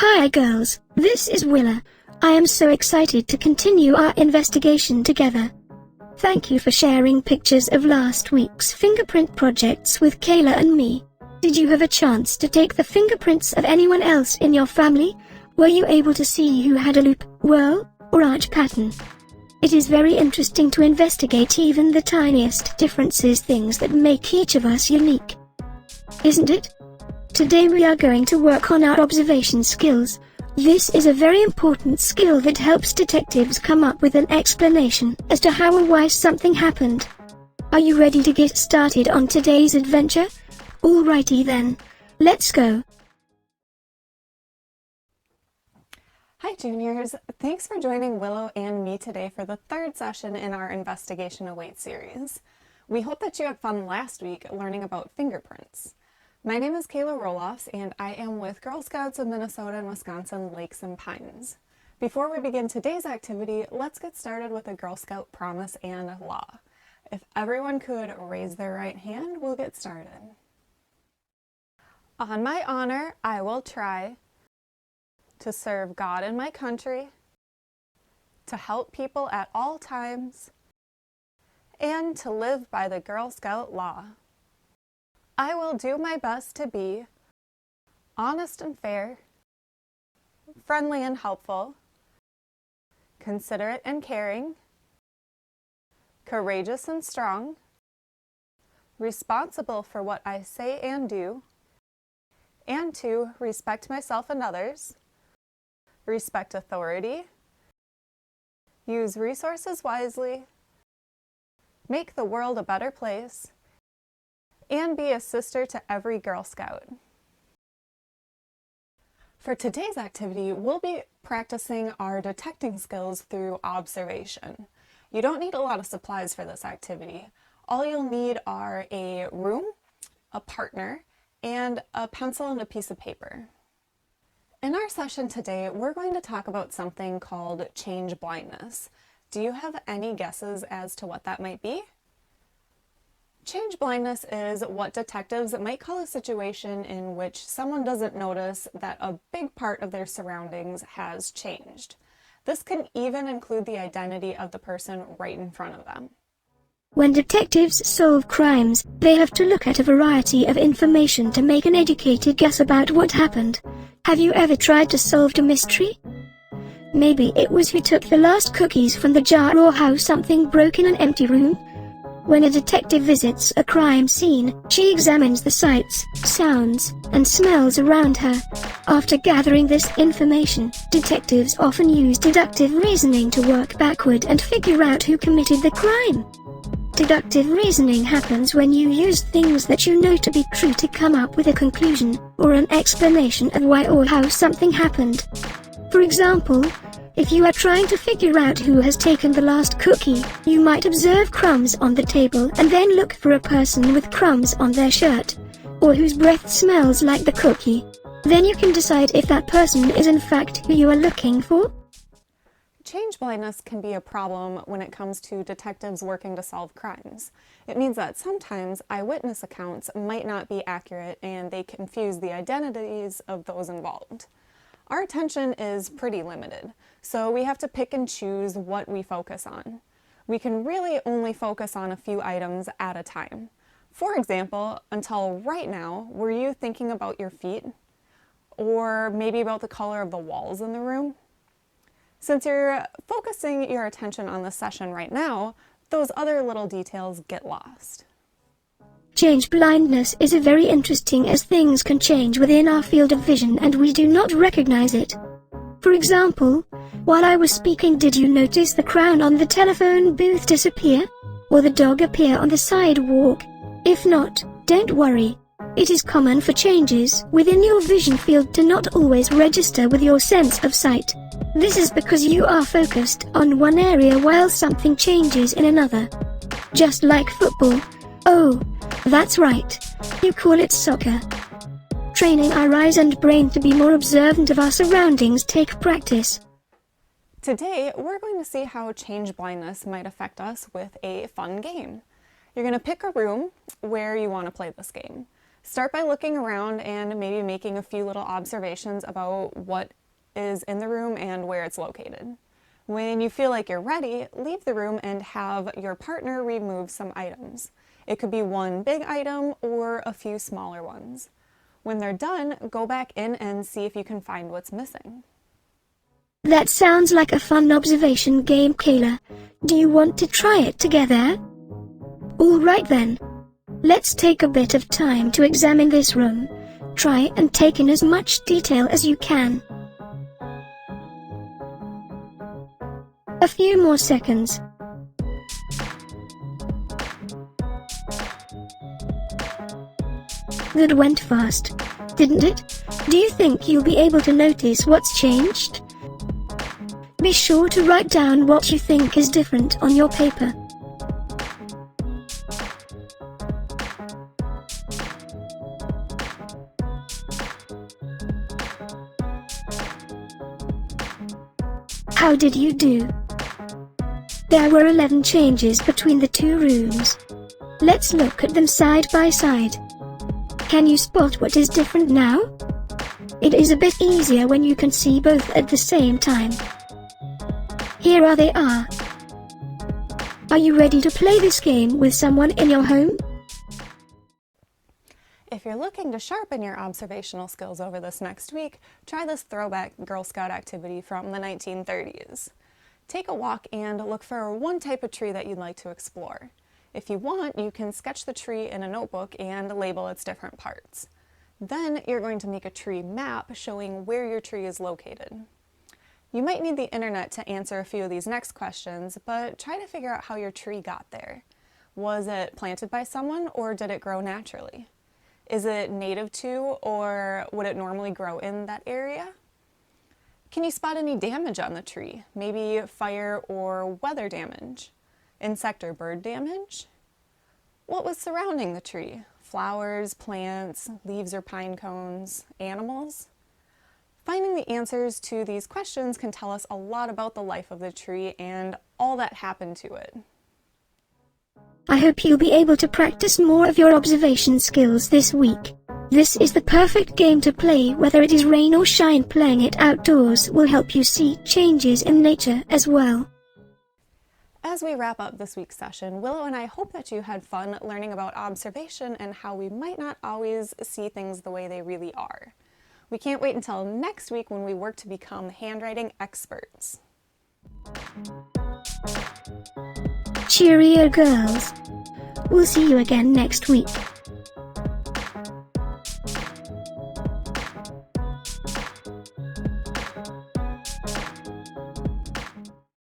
Hi girls, this is Willa. I am so excited to continue our investigation together. Thank you for sharing pictures of last week's fingerprint projects with Kayla and me. Did you have a chance to take the fingerprints of anyone else in your family? Were you able to see who had a loop, whirl, or arch pattern? It is very interesting to investigate even the tiniest differences, things that make each of us unique. Isn't it? Today we are going to work on our observation skills. This is a very important skill that helps detectives come up with an explanation as to how or why something happened. Are you ready to get started on today's adventure? Alrighty then, let's go. Hi juniors, thanks for joining Willow and me today for the third session in our Investigation Awaits series. We hope that you had fun last week learning about fingerprints. My name is Kayla Roloffs and I am with Girl Scouts of Minnesota and Wisconsin Lakes and Pines. Before we begin today's activity, let's get started with a Girl Scout promise and law. If everyone could raise their right hand, we'll get started. On my honor, I will try to serve God and my country, to help people at all times, and to live by the Girl Scout law. I will do my best to be honest and fair, friendly and helpful, considerate and caring, courageous and strong, responsible for what I say and do, and to respect myself and others, respect authority, use resources wisely, make the world a better place, and be a sister to every Girl Scout. For today's activity, we'll be practicing our detecting skills through observation. You don't need a lot of supplies for this activity. All you'll need are a room, a partner, and a pencil and a piece of paper. In our session today, we're going to talk about something called change blindness. Do you have any guesses as to what that might be? Change blindness is what detectives might call a situation in which someone doesn't notice that a big part of their surroundings has changed. This can even include the identity of the person right in front of them. When detectives solve crimes, they have to look at a variety of information to make an educated guess about what happened. Have you ever tried to solve a mystery? Maybe it was who took the last cookies from the jar, or how something broke in an empty room. When a detective visits a crime scene, she examines the sights, sounds, and smells around her. After gathering this information, detectives often use deductive reasoning to work backward and figure out who committed the crime. Deductive reasoning happens when you use things that you know to be true to come up with a conclusion, or an explanation of why or how something happened. For example, if you are trying to figure out who has taken the last cookie, you might observe crumbs on the table and then look for a person with crumbs on their shirt, or whose breath smells like the cookie. Then you can decide if that person is in fact who you are looking for. Change blindness can be a problem when it comes to detectives working to solve crimes. It means that sometimes eyewitness accounts might not be accurate and they confuse the identities of those involved. Our attention is pretty limited, so we have to pick and choose what we focus on. We can really only focus on a few items at a time. For example, until right now, were you thinking about your feet? Or maybe about the color of the walls in the room? Since you're focusing your attention on the session right now, those other little details get lost. Change blindness is very interesting as things can change within our field of vision and we do not recognize it. For example, while I was speaking, did you notice the crown on the telephone booth disappear? Or the dog appear on the sidewalk? If not, don't worry. It is common for changes within your vision field to not always register with your sense of sight. This is because you are focused on one area while something changes in another. Just like football. Oh, that's right. You call it soccer. Training our eyes and brain to be more observant of our surroundings take practice. Today, we're going to see how change blindness might affect us with a fun game. You're going to pick a room where you want to play this game. Start by looking around and maybe making a few little observations about what is in the room and where it's located. When you feel like you're ready, leave the room and have your partner remove some items. It could be one big item or a few smaller ones. When they're done, go back in and see if you can find what's missing. That sounds like a fun observation game, Kayla. Do you want to try it together? All right then. Let's take a bit of time to examine this room. Try and take in as much detail as you can. A few more seconds. That went fast, didn't it? Do you think you'll be able to notice what's changed? Be sure to write down what you think is different on your paper. How did you do? There were 11 changes between the two rooms. Let's look at them side by side. Can you spot what is different now? It is a bit easier when you can see both at the same time. Here they are. Are you ready to play this game with someone in your home? If you're looking to sharpen your observational skills over this next week, try this throwback Girl Scout activity from the 1930s. Take a walk and look for one type of tree that you'd like to explore. If you want, you can sketch the tree in a notebook and label its different parts. Then you're going to make a tree map showing where your tree is located. You might need the internet to answer a few of these next questions, but try to figure out how your tree got there. Was it planted by someone or did it grow naturally? Is it native to, or would it normally grow in that area? Can you spot any damage on the tree? Maybe fire or weather damage? Insect or bird damage? What was surrounding the tree? Flowers, plants, leaves or pine cones, animals? Finding the answers to these questions can tell us a lot about the life of the tree and all that happened to it. I hope you'll be able to practice more of your observation skills this week. This is the perfect game to play whether it is rain or shine. Playing it outdoors will help you see changes in nature as well. As we wrap up this week's session, Willow and I hope that you had fun learning about observation and how we might not always see things the way they really are. We can't wait until next week when we work to become handwriting experts. Cheerio, girls. We'll see you again next week.